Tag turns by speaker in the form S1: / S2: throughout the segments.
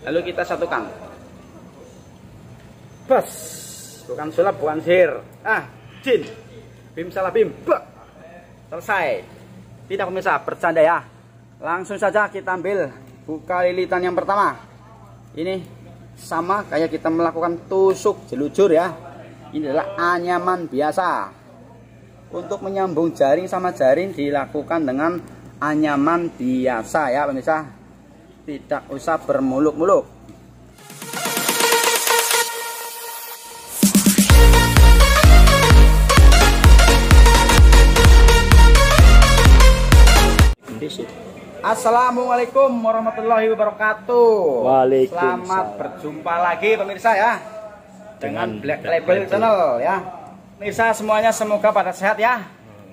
S1: lalu kita satukan. Bas, bukan sulap, bukan sihir. Jin, bim salah bim, selesai. Tidak pemirsa, bercanda ya. Langsung saja kita ambil buka lilitan yang pertama. Ini sama kayak kita melakukan tusuk jelujur ya. Ini adalah anyaman biasa. Untuk menyambung jaring sama jaring dilakukan dengan anyaman biasa ya pemirsa. Tidak usah bermuluk-muluk. Assalamualaikum warahmatullahi wabarakatuh.
S2: Waalaikumsalam.
S1: Selamat berjumpa lagi pemirsa ya, dengan Black Label Channel ya. Pemirsa semuanya semoga pada sehat ya,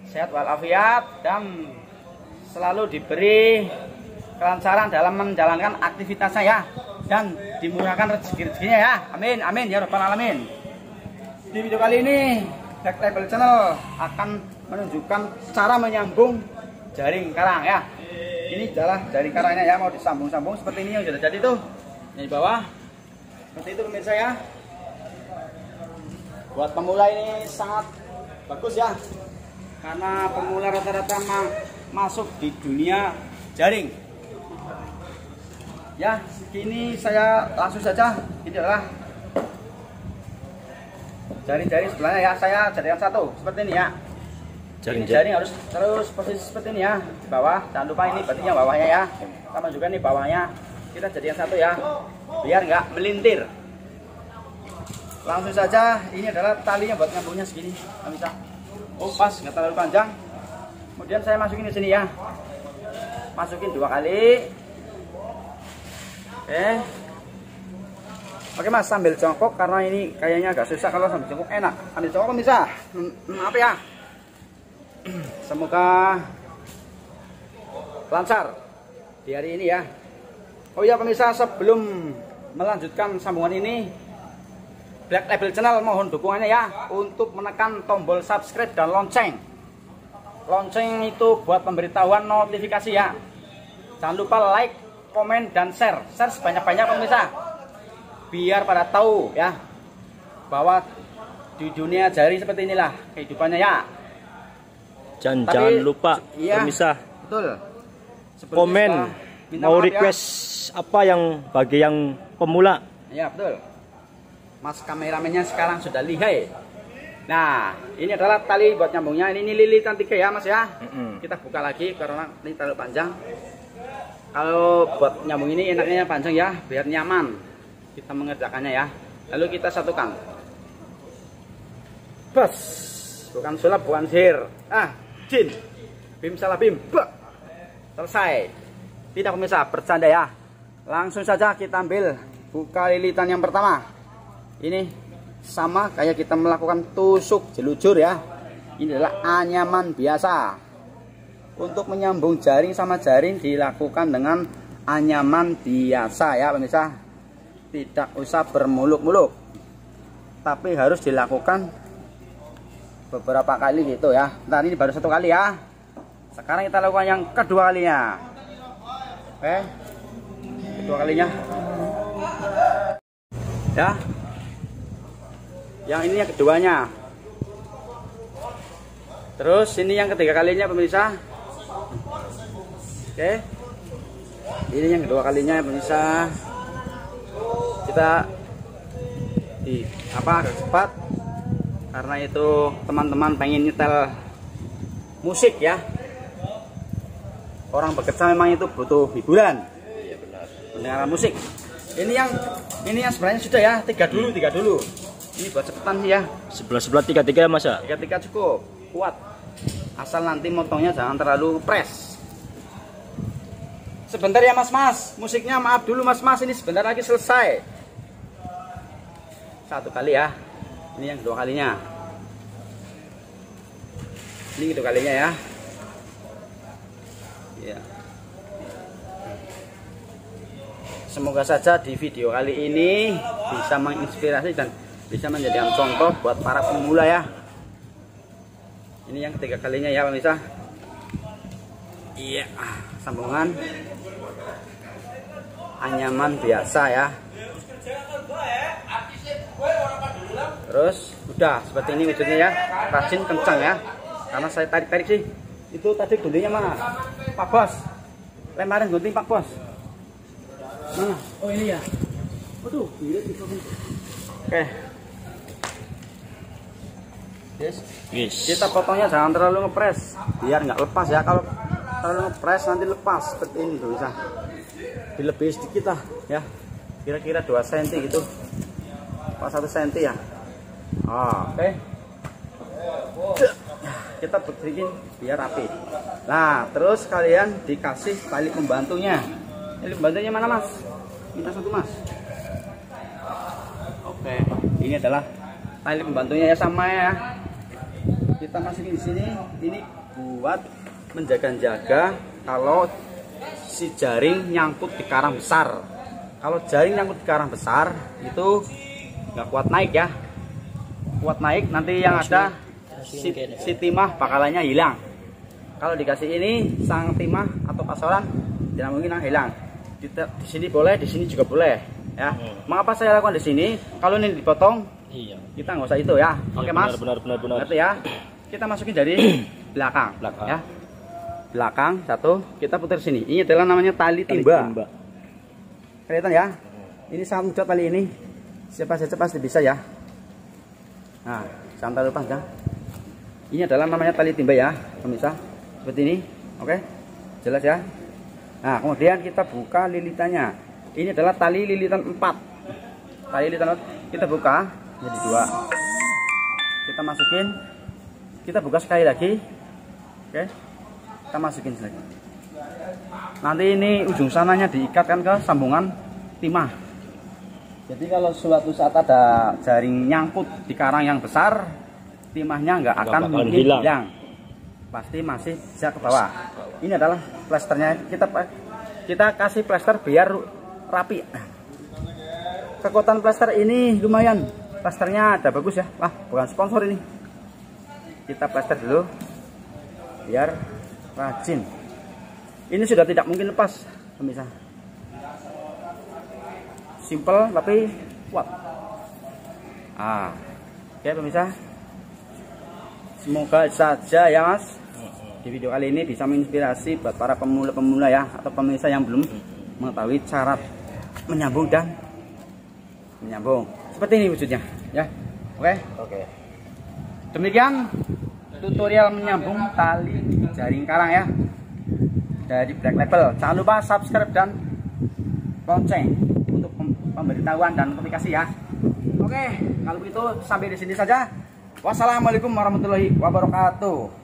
S1: sehat walafiat dan selalu diberi kelancaran dalam menjalankan aktivitasnya ya, dan dimurahkan rezeki-rezekinya ya. Amin amin ya rabbal alamin. Di video kali ini Black Label Channel akan menunjukkan cara menyambung jaring karang ya. Ini adalah jaring karangnya ya, mau disambung-sambung seperti ini yang sudah jadi tuh. Ini di bawah. Seperti itu pemirsa ya. Buat pemula ini sangat bagus ya. Karena pemula rata-rata masuk di dunia jaring. Ya, kini saya langsung saja. Ini adalah jaring-jaring sebelahnya ya. Saya jadikan satu seperti ini ya. Jaring harus terus posisi seperti ini ya, di bawah. Jangan lupa ini batiknya bawahnya ya. Sama juga nih bawahnya. Kita jadikan satu ya, biar nggak melintir. Langsung saja, ini adalah talinya buat nyambungnya segini, bisa. Oh pas, nggak terlalu panjang. Kemudian saya masukin di sini ya. Masukin 2 kali. Oke mas, sambil jongkok karena ini kayaknya agak susah kalau sambil jongkok enak. Sambil jongkok bisa. Maaf ya. Semoga lancar di hari ini ya. Oh ya pemirsa, sebelum melanjutkan sambungan ini, Black Label Channel mohon dukungannya ya untuk menekan tombol subscribe dan lonceng. Lonceng itu buat pemberitahuan notifikasi ya. Jangan lupa like, komen, dan share. Share sebanyak-banyak pemirsa, biar pada tahu ya bahwa di dunia jaring seperti inilah kehidupannya ya.
S2: Jangan lupa
S1: iya,
S2: pemirsa,
S1: betul.
S2: komen mau request ya, apa yang bagi yang pemula.
S1: Ya betul. Mas kameramennya sekarang sudah lihai. Nah, ini adalah tali buat nyambungnya. Ini lilitan 3 ya mas ya. Kita buka lagi karena ini terlalu panjang. Kalau buat nyambung ini enaknya panjang ya, biar nyaman kita mengerjakannya ya. Lalu kita satukan. Bas, bukan sulap, bukan sihir. Jin, bim salah bim, selesai. Tidak pemirsa, bercanda ya. Langsung saja kita ambil buka lilitan yang pertama. Ini sama kayak kita melakukan tusuk jelujur ya. Ini adalah anyaman biasa. Untuk menyambung jaring sama jaring dilakukan dengan anyaman biasa ya pemirsa. Tidak usah bermuluk-muluk, tapi harus dilakukan beberapa kali gitu ya. Nah ini baru 1 kali ya. Sekarang kita lakukan yang kedua kalinya. Kedua kalinya ya. Yang ini yang keduanya. Terus ini yang ketiga kalinya pemirsa. Ini yang kedua kalinya ya pemirsa. Kita agak cepat karena itu teman-teman pengen nyetel musik ya. Orang bekerja memang itu butuh hiburan. Iya benar. Mendengarkan musik. Ini yang sebenarnya sudah ya, 3 dulu. Ini buat cepetan sih ya.
S2: Sebelah 3 mas ya.
S1: 3 cukup, kuat. Asal nanti motongnya jangan terlalu press. Sebentar ya mas, musiknya maaf dulu mas, ini sebentar lagi selesai. 1 kali ya. Ini yang kedua kalinya. Ini kedua kalinya ya. Ya. Semoga saja di video kali ini bisa menginspirasi dan bisa menjadikan contoh buat para pemula ya. Ini yang ketiga kalinya ya pemirsa. Iya, sambungan. anyaman biasa ya. Terus udah seperti ini wujudnya ya, rajin kencang ya. Karena saya tarik-tarik sih. Itu tadi guntingnya mana? Pak Bos. Lemarin gunting Pak Bos. Mana? Oh ini ya. Waduh, oke. Yes. Kita potongnya jangan terlalu ngepres, biar nggak lepas ya. Kalau terlalu ngepres nanti lepas seperti ini tuh, bisa dilebih sedikit lah ya, kira-kira 2 cm gitu, pas 1 cm ya. Oke. Kita bikin biar rapi. Nah, terus kalian dikasih tali pembantunya. Tali pembantunya mana Mas? Minta 1 Mas. Oke, ini adalah tali pembantunya ya, sama ya. Kita masukin di sini. Ini buat menjaga-jaga kalau si jaring nyangkut di karang besar. Kalau jaring nyangkut di karang besar itu nggak kuat naik ya. Kuat naik nanti yang ada si timah bakalannya hilang. Kalau dikasih ini sang timah atau pasaran tidak mungkin hilang. Di sini boleh, di sini juga boleh ya. Mengapa saya lakukan di sini? Kalau ini dipotong, iya, kita nggak usah itu ya. Oke Mas, benar. Ngerti ya. Kita masukin dari belakang ya. Belakang satu, kita putar sini. Ini adalah namanya tali timba. Kelihatan ya? Ini sangat mudah tali ini. Siapa saja pasti bisa ya. Nah, sampai lupa ya. Ini adalah namanya tali timba ya, pemirsa. Seperti ini. Oke. Jelas ya? Nah, kemudian kita buka lilitannya. Ini adalah tali lilitan 4. Tali lilitan 4 kita buka jadi 2. Kita masukin. Kita buka sekali lagi. Oke. Kita masukin lagi. Nanti ini ujung sananya diikatkan ke sambungan timah. Jadi kalau suatu saat ada jaring nyangkut di karang yang besar, timahnya nggak akan mungkin hilang. Pasti masih bisa ke bawah. Ini adalah plasternya. Kita kasih plaster biar rapi. Kekuatan plaster ini lumayan. Plasternya ada bagus ya. Wah, bukan sponsor ini. Kita plaster dulu biar rajin. Ini sudah tidak mungkin lepas, pemirsa. Simple tapi kuat. Oke pemirsa. Semoga saja ya Mas, di video kali ini bisa menginspirasi buat para pemula-pemula ya, atau pemirsa yang belum mengetahui cara menyambung dan menyambung. Seperti ini wujudnya ya. Oke. Demikian tutorial menyambung tali jaring karang ya dari Black Label. Jangan lupa subscribe dan lonceng untuk pemberitahuan dan notifikasi ya. Oke, kalau begitu sampai di sini saja. Wassalamualaikum warahmatullahi wabarakatuh.